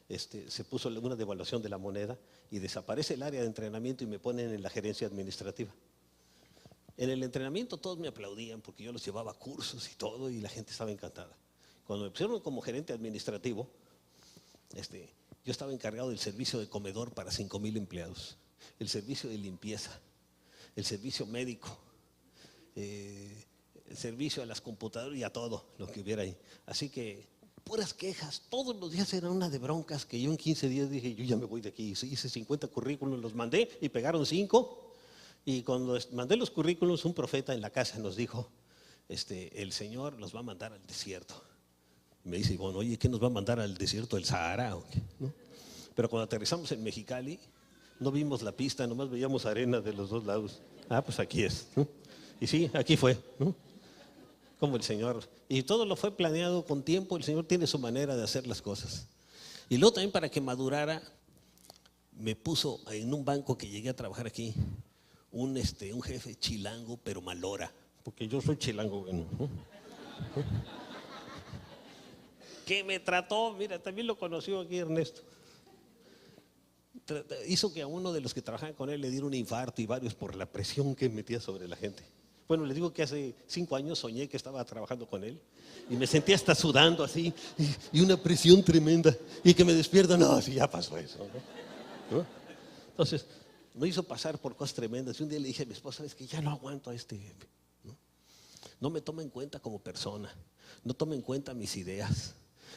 Speaker 1: se puso una devaluación de la moneda y desaparece el área de entrenamiento y me ponen en la gerencia administrativa. En el entrenamiento todos me aplaudían porque yo los llevaba a cursos y todo y la gente estaba encantada. Cuando me pusieron como gerente administrativo, yo estaba encargado del servicio de comedor para 5,000 empleados, el servicio de limpieza, el servicio médico, el servicio a las computadoras y a todo lo que hubiera ahí. Así que puras quejas, todos los días era una de broncas que yo en 15 días dije, yo ya me voy de aquí. Hice 50 currículos, los mandé y pegaron 5. Y cuando mandé los currículos, un profeta en la casa nos dijo, el Señor los va a mandar al desierto. Y me dice, bueno, oye, ¿qué nos va a mandar al desierto del Sahara? ¿O qué? ¿No? Pero cuando aterrizamos en Mexicali, no vimos la pista, nomás veíamos arena de los dos lados. Ah, pues aquí es, ¿no? Y sí, aquí fue, ¿no? Como el Señor. Y todo lo fue planeado con tiempo, el Señor tiene su manera de hacer las cosas. Y luego también para que madurara, me puso en un banco que llegué a trabajar aquí, un jefe chilango, pero malora, porque yo soy chilango, bueno, ¿no? Que me trató, mira, también lo conoció aquí Ernesto, hizo que a uno de los que trabajaban con él le diera un infarto y varios por la presión que metía sobre la gente. Bueno, les digo que hace 5 años soñé que estaba trabajando con él y me sentía hasta sudando así y una presión tremenda y que me despierta, no, si ya pasó eso, ¿no? Entonces, me hizo pasar por cosas tremendas y un día le dije a mi esposa, es que ya no aguanto a este jefe, ¿no? No me toma en cuenta como persona, no toma en cuenta mis ideas,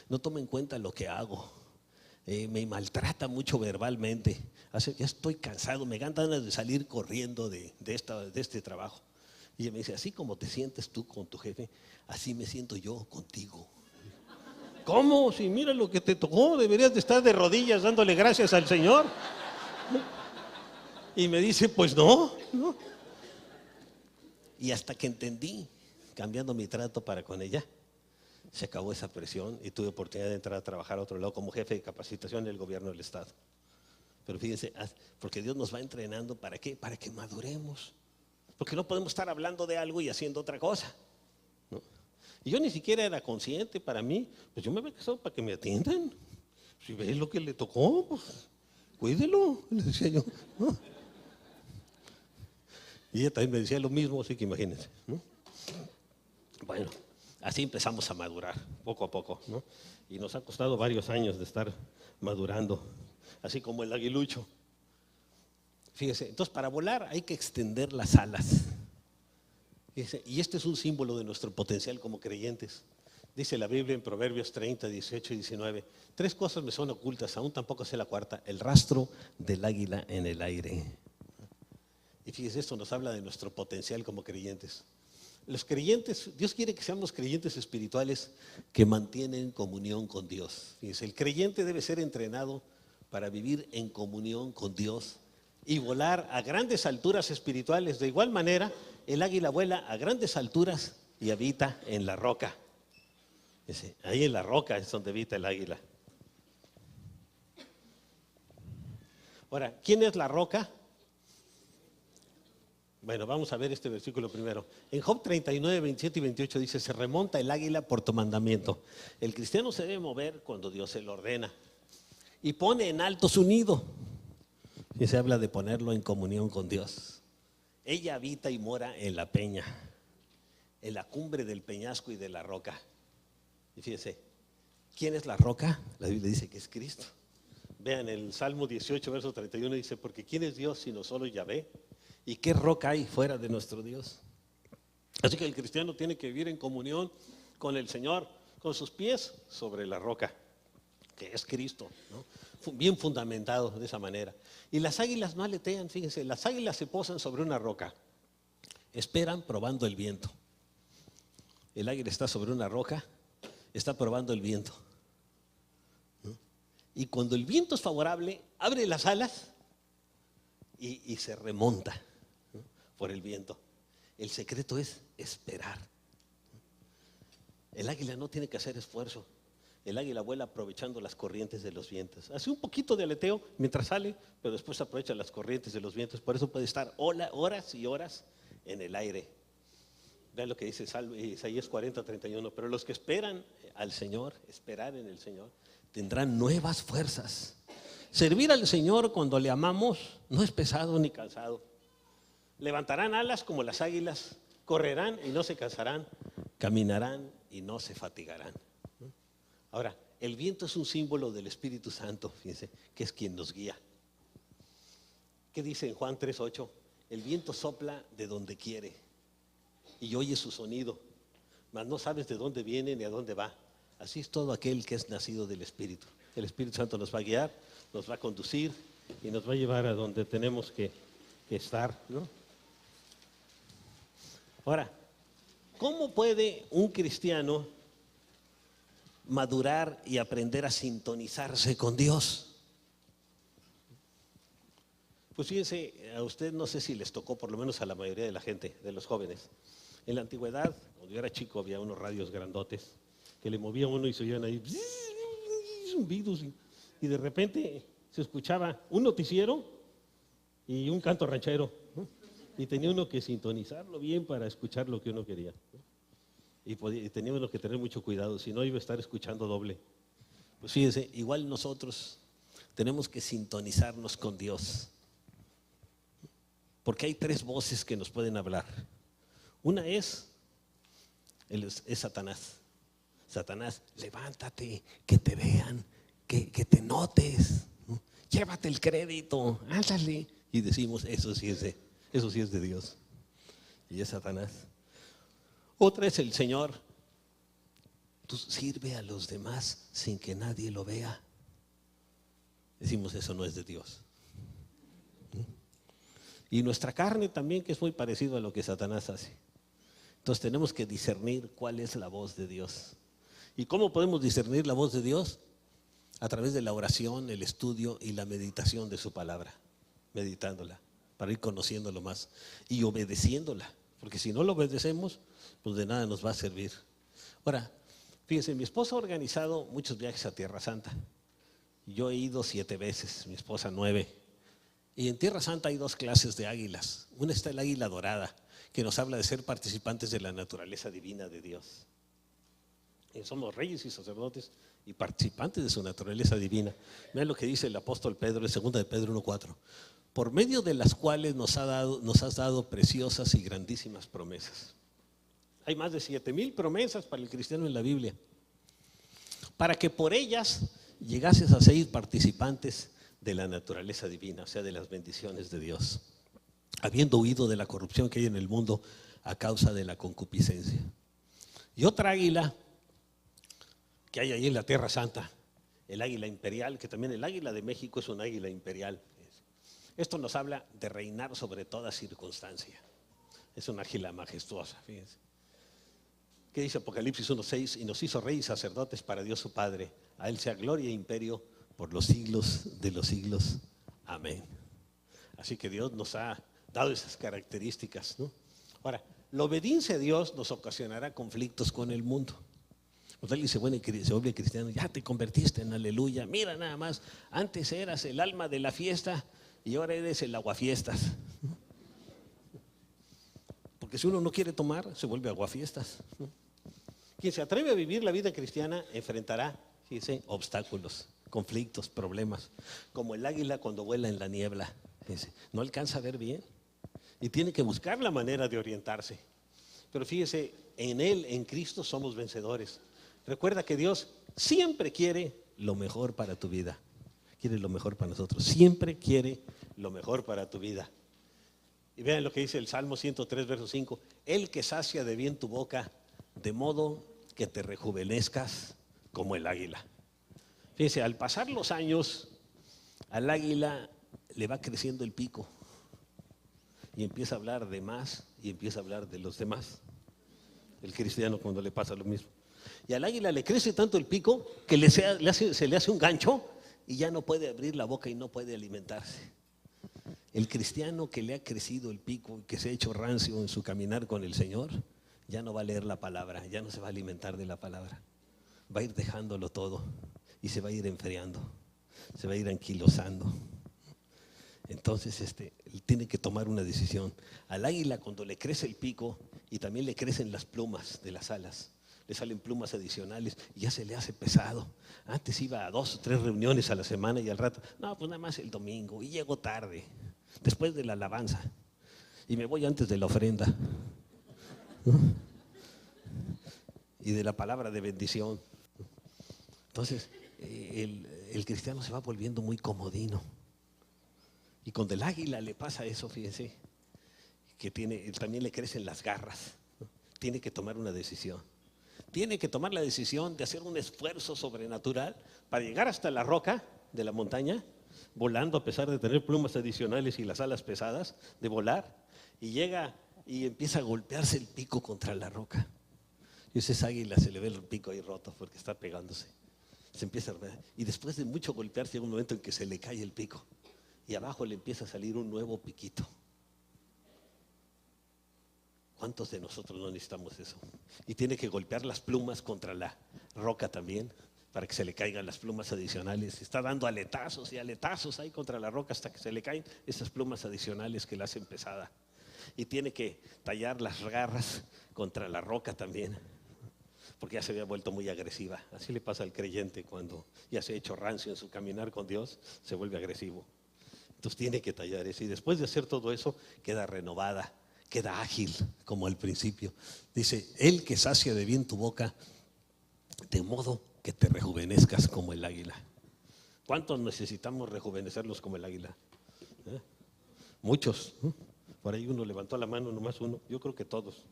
Speaker 1: no toma en cuenta lo que hago. Me maltrata mucho verbalmente. Ya estoy cansado, me dan ganas de salir corriendo de este trabajo. Y ella me dice, así como te sientes tú con tu jefe, así me siento yo contigo. ¿Cómo? Si mira lo que te tocó, deberías de estar de rodillas dándole gracias al Señor. Y me dice, pues no. Y hasta que entendí, cambiando mi trato para con ella, se acabó esa presión y tuve oportunidad de entrar a trabajar a otro lado como jefe de capacitación del gobierno del Estado. Pero fíjense, porque Dios nos va entrenando, ¿para qué? Para que maduremos. Porque no podemos estar hablando de algo y haciendo otra cosa, ¿no? Y yo ni siquiera era consciente, para mí, pues yo me había casado para que me atiendan. Si ves lo que le tocó, pues cuídelo, le decía yo, ¿no? Y ella también me decía lo mismo, así que imagínense, ¿no? Bueno, así empezamos a madurar, poco a poco, ¿no? Y nos ha costado varios años de estar madurando, así como el aguilucho. Fíjese, entonces para volar hay que extender las alas. Fíjese, y este es un símbolo de nuestro potencial como creyentes. Dice la Biblia en Proverbios 30, 18 y 19, 3 cosas me son ocultas, aún tampoco sé la cuarta, el rastro del águila en el aire. Y fíjese, esto nos habla de nuestro potencial como creyentes. Los creyentes, Dios quiere que seamos creyentes espirituales que mantienen comunión con Dios. Fíjense, el creyente debe ser entrenado para vivir en comunión con Dios y volar a grandes alturas espirituales. De igual manera, el águila vuela a grandes alturas y habita en la roca. Fíjense, ahí en la roca es donde habita el águila. Ahora, ¿quién es la roca? Bueno, vamos a ver este versículo primero. En Job 39, 27 y 28 dice, se remonta el águila por tu mandamiento. El cristiano se debe mover cuando Dios se lo ordena y pone en alto su nido. Y se habla de ponerlo en comunión con Dios. Ella habita y mora en la peña, en la cumbre del peñasco y de la roca. Y fíjense, ¿quién es la roca? La Biblia dice que es Cristo. Vean el Salmo 18, verso 31 dice, porque ¿quién es Dios sino solo Yahvé? ¿Y qué roca hay fuera de nuestro Dios? Así que el cristiano tiene que vivir en comunión con el Señor, con sus pies sobre la roca, que es Cristo, ¿no? Bien fundamentado de esa manera. Y las águilas no aletean, fíjense, las águilas se posan sobre una roca, esperan probando el viento. El águila está sobre una roca, está probando el viento, ¿no? Y cuando el viento es favorable, abre las alas y se remonta, ¿no? Por el viento. El secreto es esperar. El águila no tiene que hacer esfuerzo. El águila vuela aprovechando las corrientes de los vientos. Hace un poquito de aleteo mientras sale, pero después aprovecha las corrientes de los vientos. Por eso puede estar horas y horas en el aire. Vean lo que dice Isaías 40, 31. Pero los que esperan al Señor, esperar en el Señor, tendrán nuevas fuerzas. Servir al Señor cuando le amamos no es pesado ni cansado. Levantarán alas como las águilas, correrán y no se cansarán, caminarán y no se fatigarán. Ahora, el viento es un símbolo del Espíritu Santo, fíjense, que es quien nos guía. ¿Qué dice en Juan 3:8? El viento sopla de donde quiere y oye su sonido, mas no sabes de dónde viene ni a dónde va. Así es todo aquel que es nacido del Espíritu. El Espíritu Santo nos va a guiar, nos va a conducir y nos va a llevar a donde tenemos que estar, ¿no? Ahora, ¿cómo puede un cristiano madurar y aprender a sintonizarse con Dios? Pues fíjense, a usted no sé si les tocó, por lo menos a la mayoría de la gente, de los jóvenes. En la antigüedad, cuando yo era chico, había unos radios grandotes que le movían uno y se oían ahí zumbidos y de repente se escuchaba un noticiero y un canto ranchero, ¿no? Y tenía uno que sintonizarlo bien para escuchar lo que uno quería, ¿no? Y tenía uno que tener mucho cuidado, si no iba a estar escuchando doble. Pues fíjense, igual nosotros tenemos que sintonizarnos con Dios, porque hay tres voces que nos pueden hablar. Una es Satanás. Satanás, levántate, que te vean, que te notes, ¿no? Llévate el crédito, ándale. Y decimos, eso sí es de Dios. Y es Satanás. Otra es el Señor. Tú sirve a los demás sin que nadie lo vea. Decimos, eso no es de Dios. Y nuestra carne también, que es muy parecido a lo que Satanás hace. Entonces tenemos que discernir cuál es la voz de Dios. ¿Y cómo podemos discernir la voz de Dios? A través de la oración, el estudio y la meditación de su palabra. Meditándola, para ir conociéndolo más y obedeciéndola. Porque si no lo obedecemos, pues de nada nos va a servir. Ahora, fíjense, mi esposa ha organizado muchos viajes a Tierra Santa. Yo he ido 7 veces, mi esposa 9. Y en Tierra Santa hay 2 clases de águilas. Una está el águila dorada, que nos habla de ser participantes de la naturaleza divina de Dios. Y somos reyes y sacerdotes y participantes de su naturaleza divina. Vean lo que dice el apóstol Pedro en 2 de Pedro 1:4. Por medio de las cuales nos has dado preciosas y grandísimas promesas. Hay más de 7,000 promesas para el cristiano en la Biblia. Para que por ellas llegases a ser participantes de la naturaleza divina, o sea, de las bendiciones de Dios, habiendo huido de la corrupción que hay en el mundo a causa de la concupiscencia. Y otra águila que hay ahí en la Tierra Santa, el águila imperial, que también el águila de México es un águila imperial. Esto nos habla de reinar sobre toda circunstancia. Es una águila majestuosa, fíjense. ¿Qué dice Apocalipsis 1:6? Y nos hizo reyes y sacerdotes para Dios su Padre. A Él sea gloria e imperio por los siglos de los siglos. Amén. Así que Dios nos ha dado esas características, ¿no? Ahora, la obediencia a Dios nos ocasionará conflictos con el mundo. Cuando alguien se vuelve cristiano, ya te convertiste en aleluya. Mira nada más, antes eras el alma de la fiesta y ahora eres el aguafiestas. Porque si uno no quiere tomar, se vuelve aguafiestas. Quien se atreve a vivir la vida cristiana enfrentará, fíjense, obstáculos, conflictos, problemas. Como el águila cuando vuela en la niebla, fíjense, no alcanza a ver bien y tiene que buscar la manera de orientarse. Pero fíjese, en Él, en Cristo, somos vencedores. Recuerda que Dios siempre quiere lo mejor para tu vida. Quiere lo mejor para nosotros. Siempre quiere lo mejor para tu vida. Y vean lo que dice el Salmo 103, verso 5. El que sacia de bien tu boca, de modo que te rejuvenezcas como el águila. Fíjense, al pasar los años, al águila le va creciendo el pico. Y empieza a hablar de más y empieza a hablar de los demás. El cristiano cuando le pasa lo mismo. Y al águila le crece tanto el pico que se le hace un gancho y ya no puede abrir la boca y no puede alimentarse. El cristiano que le ha crecido el pico y que se ha hecho rancio en su caminar con el Señor, ya no va a leer la palabra, ya no se va a alimentar de la palabra. Va a ir dejándolo todo y se va a ir enfriando, se va a ir anquilosando. Entonces él tiene que tomar una decisión. Al águila cuando le crece el pico y también le crecen las plumas de las alas, le salen plumas adicionales y ya se le hace pesado. Antes iba a 2 o 3 reuniones a la semana y al rato, no, pues nada más el domingo y llego tarde, después de la alabanza y me voy antes de la ofrenda, ¿no? Y de la palabra de bendición. Entonces el cristiano se va volviendo muy comodino. Y cuando el águila le pasa eso, fíjense, que también le crecen las garras, ¿no? Tiene que tomar una decisión. Tiene que tomar la decisión de hacer un esfuerzo sobrenatural para llegar hasta la roca de la montaña, volando a pesar de tener plumas adicionales y las alas pesadas, de volar, y llega y empieza a golpearse el pico contra la roca. Y ese águila se le ve el pico ahí roto porque está pegándose. Se empieza a ver. Y después de mucho golpearse llega un momento en que se le cae el pico. Y abajo le empieza a salir un nuevo piquito. ¿Cuántos de nosotros no necesitamos eso? Y tiene que golpear las plumas contra la roca también para que se le caigan las plumas adicionales. Está dando aletazos y aletazos ahí contra la roca hasta que se le caen esas plumas adicionales que la hacen pesada. Y tiene que tallar las garras contra la roca también, porque ya se había vuelto muy agresiva. Así le pasa al creyente cuando ya se ha hecho rancio en su caminar con Dios, se vuelve agresivo. Entonces tiene que tallar eso, y después de hacer todo eso queda renovada, queda ágil como al principio. Dice, Él que sacia de bien tu boca, de modo que te rejuvenezcas como el águila. ¿Cuántos necesitamos rejuvenecerlos como el águila? Muchos. Por ahí uno levantó la mano, nomás uno. Yo creo que todos.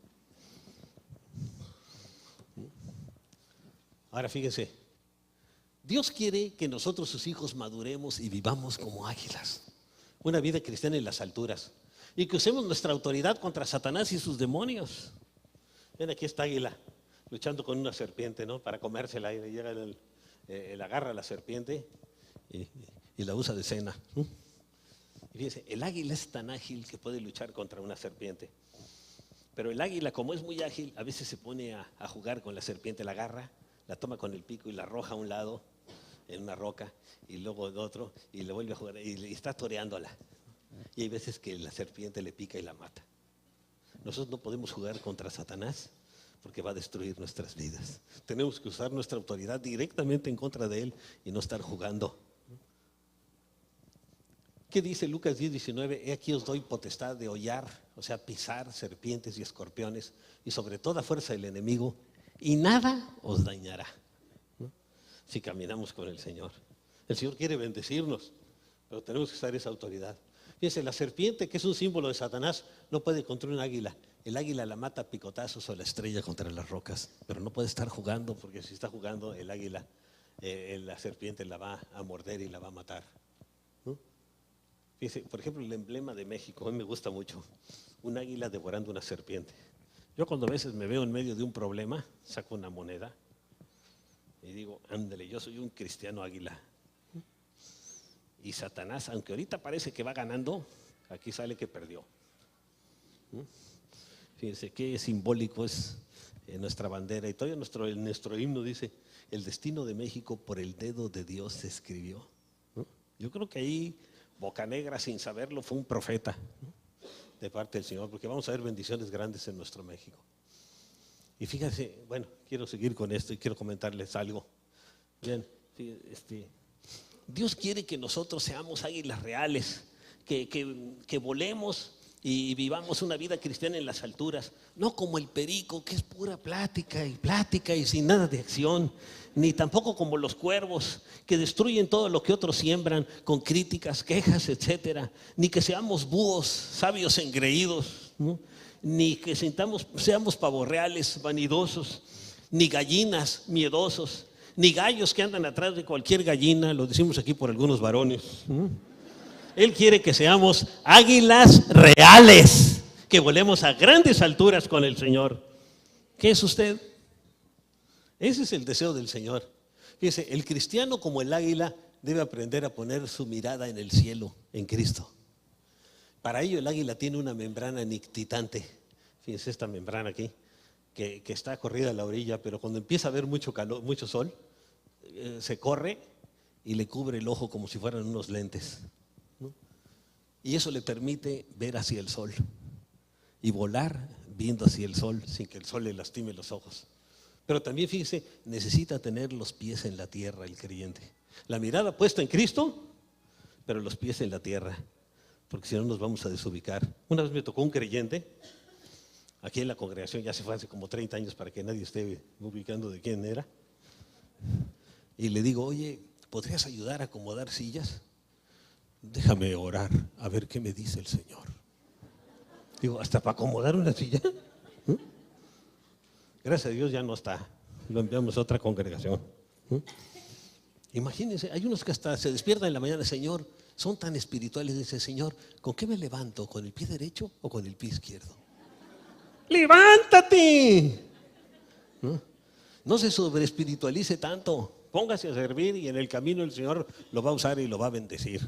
Speaker 1: Ahora fíjense, Dios quiere que nosotros, sus hijos, maduremos y vivamos como águilas. Una vida cristiana en las alturas. Y que usemos nuestra autoridad contra Satanás y sus demonios. Ven, aquí está águila, luchando con una serpiente, ¿no? Para comérsela. Y llega él agarra a la serpiente y la usa de cena. Y fíjense, el águila es tan ágil que puede luchar contra una serpiente. Pero el águila, como es muy ágil, a veces se pone a jugar con la serpiente, la agarra, la toma con el pico y la arroja a un lado en una roca, y luego de otro, y le vuelve a jugar y está toreándola. Y hay veces que la serpiente le pica y la mata. Nosotros no podemos jugar contra Satanás porque va a destruir nuestras vidas. Tenemos que usar nuestra autoridad directamente en contra de él y no estar jugando. ¿Qué dice Lucas 10:19? He aquí os doy potestad de hollar, o sea, pisar serpientes y escorpiones y sobre toda fuerza del enemigo, y nada os dañará, ¿no? Si caminamos con el Señor. El Señor quiere bendecirnos, pero tenemos que usar esa autoridad. Fíjense, la serpiente, que es un símbolo de Satanás, no puede contra un águila. El águila la mata a picotazos o la estrella contra las rocas, pero no puede estar jugando, porque si está jugando el águila, la serpiente la va a morder y la va a matar, ¿no? Fíjense, por ejemplo, el emblema de México, a mí me gusta mucho, un águila devorando una serpiente. Yo cuando a veces me veo en medio de un problema, saco una moneda y digo, ándale, yo soy un cristiano águila. Y Satanás, aunque ahorita parece que va ganando, aquí sale que perdió. Fíjense qué simbólico es nuestra bandera. Y todavía nuestro himno dice, el destino de México por el dedo de Dios se escribió, ¿no? Yo creo que ahí Bocanegra, sin saberlo, fue un profeta, ¿no? De parte del Señor, porque vamos a ver bendiciones grandes en nuestro México. Y fíjense, bueno, quiero seguir con esto y quiero comentarles algo. Bien, Dios quiere que nosotros seamos águilas reales, que volemos y vivamos una vida cristiana en las alturas, no como el perico, que es pura plática y sin nada de acción, ni tampoco como los cuervos, que destruyen todo lo que otros siembran con críticas, quejas, etcétera, ni que seamos búhos, sabios engreídos, ¿no? Ni que seamos pavorreales, vanidosos, ni gallinas miedosos, ni gallos que andan atrás de cualquier gallina, lo decimos aquí por algunos varones, ¿no? Él quiere que seamos águilas reales, que volemos a grandes alturas con el Señor. ¿Qué es usted? Ese es el deseo del Señor. Fíjese, el cristiano como el águila debe aprender a poner su mirada en el cielo, en Cristo. Para ello el águila tiene una membrana nictitante. Fíjense esta membrana aquí, que está corrida a la orilla, pero cuando empieza a haber mucho calor, mucho sol, se corre y le cubre el ojo como si fueran unos lentes, ¿no? Y eso le permite ver hacia el sol y volar viendo hacia el sol sin que el sol le lastime los ojos. Pero también, fíjese, necesita tener los pies en la tierra el creyente. La mirada puesta en Cristo, pero los pies en la tierra, porque si no nos vamos a desubicar. Una vez me tocó un creyente, aquí en la congregación, ya se fue hace como 30 años para que nadie esté ubicando de quién era. Y le digo, oye, ¿podrías ayudar a acomodar sillas? Déjame orar a ver qué me dice el Señor. Digo, ¿hasta para acomodar una silla? Gracias a Dios ya no está, lo enviamos a otra congregación. Imagínense, hay unos que hasta se despiertan en la mañana, Señor, son tan espirituales, dice, Señor, ¿con qué me levanto? ¿Con el pie derecho o con el pie izquierdo? ¡Levántate! No se sobreespiritualice tanto, póngase a servir y en el camino el Señor lo va a usar y lo va a bendecir.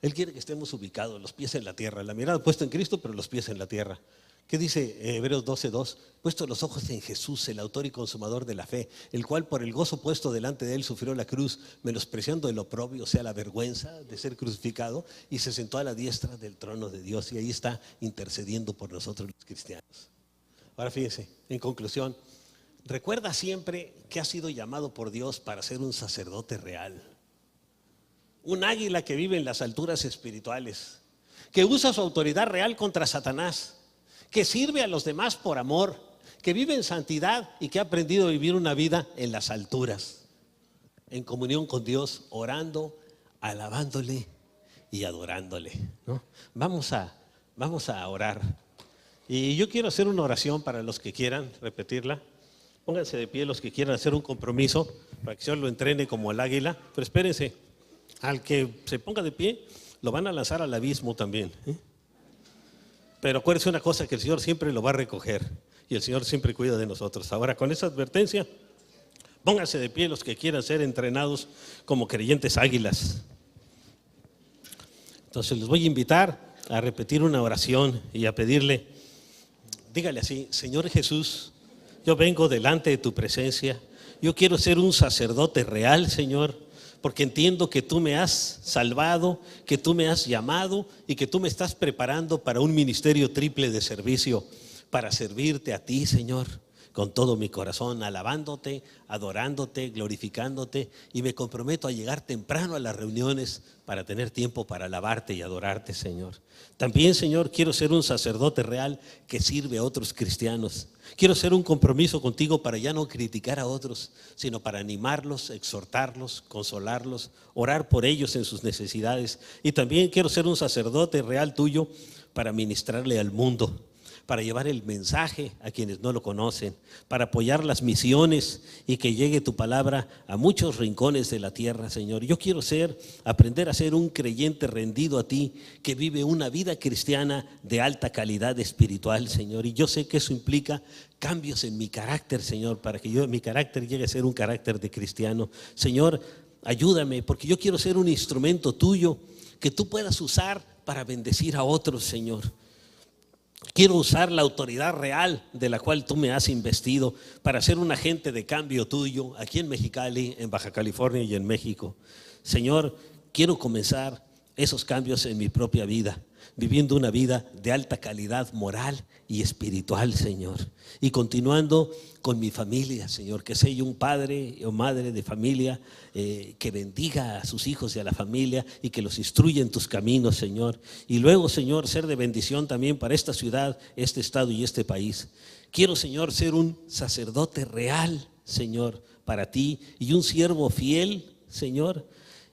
Speaker 1: Él quiere que estemos ubicados, los pies en la tierra, la mirada puesta en Cristo, pero los pies en la tierra. ¿Qué dice Hebreos 12:2? Puesto los ojos en Jesús, el autor y consumador de la fe, el cual por el gozo puesto delante de él sufrió la cruz, menospreciando el oprobio, o sea, la vergüenza de ser crucificado, y se sentó a la diestra del trono de Dios, y ahí está intercediendo por nosotros los cristianos. Ahora fíjense, en conclusión, recuerda siempre que has sido llamado por Dios para ser un sacerdote real, un águila que vive en las alturas espirituales, que usa su autoridad real contra Satanás, que sirve a los demás por amor, que vive en santidad y que ha aprendido a vivir una vida en las alturas, en comunión con Dios, orando, alabándole y adorándole, ¿no? Vamos a orar. Y yo quiero hacer una oración para los que quieran repetirla. Pónganse de pie los que quieran hacer un compromiso para que el Señor lo entrene como el águila. Pero espérense, al que se ponga de pie lo van a lanzar al abismo también, ¿eh? Pero acuérdense una cosa, que el Señor siempre lo va a recoger y el Señor siempre cuida de nosotros. Ahora, con esa advertencia, pónganse de pie los que quieran ser entrenados como creyentes águilas. Entonces les voy a invitar a repetir una oración y a pedirle, dígale así: Señor Jesús, yo vengo delante de tu presencia, yo quiero ser un sacerdote real, Señor, porque entiendo que tú me has salvado, que tú me has llamado y que tú me estás preparando para un ministerio triple de servicio, para servirte a ti, Señor, con todo mi corazón, alabándote, adorándote, glorificándote, y me comprometo a llegar temprano a las reuniones para tener tiempo para alabarte y adorarte, Señor. También, Señor, quiero ser un sacerdote real que sirve a otros cristianos. Quiero hacer un compromiso contigo para ya no criticar a otros, sino para animarlos, exhortarlos, consolarlos, orar por ellos en sus necesidades. Y también quiero ser un sacerdote real tuyo para ministrarle al mundo, para llevar el mensaje a quienes no lo conocen, para apoyar las misiones y que llegue tu palabra a muchos rincones de la tierra, Señor. Yo quiero aprender a ser un creyente rendido a ti, que vive una vida cristiana de alta calidad espiritual, Señor. Y yo sé que eso implica cambios en mi carácter, Señor, para que mi carácter llegue a ser un carácter de cristiano. Señor, ayúdame, porque yo quiero ser un instrumento tuyo que tú puedas usar para bendecir a otros, Señor. Quiero usar la autoridad real de la cual tú me has investido para ser un agente de cambio tuyo aquí en Mexicali, en Baja California y en México. Señor, quiero comenzar esos cambios en mi propia vida, viviendo una vida de alta calidad moral y espiritual, Señor. Y continuando con mi familia, Señor, que sea yo un padre o madre de familia que bendiga a sus hijos y a la familia y que los instruya en tus caminos, Señor. Y luego, Señor, ser de bendición también para esta ciudad, este estado y este país. Quiero, Señor, ser un sacerdote real, Señor, para ti, y un siervo fiel, Señor,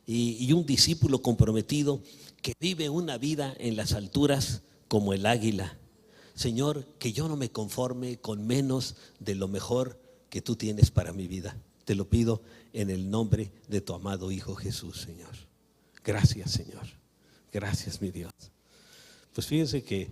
Speaker 1: y un discípulo comprometido que vive una vida en las alturas como el águila. Señor, que yo no me conforme con menos de lo mejor que tú tienes para mi vida. Te lo pido en el nombre de tu amado Hijo Jesús, Señor. Gracias, Señor. Gracias, mi Dios. Pues fíjense que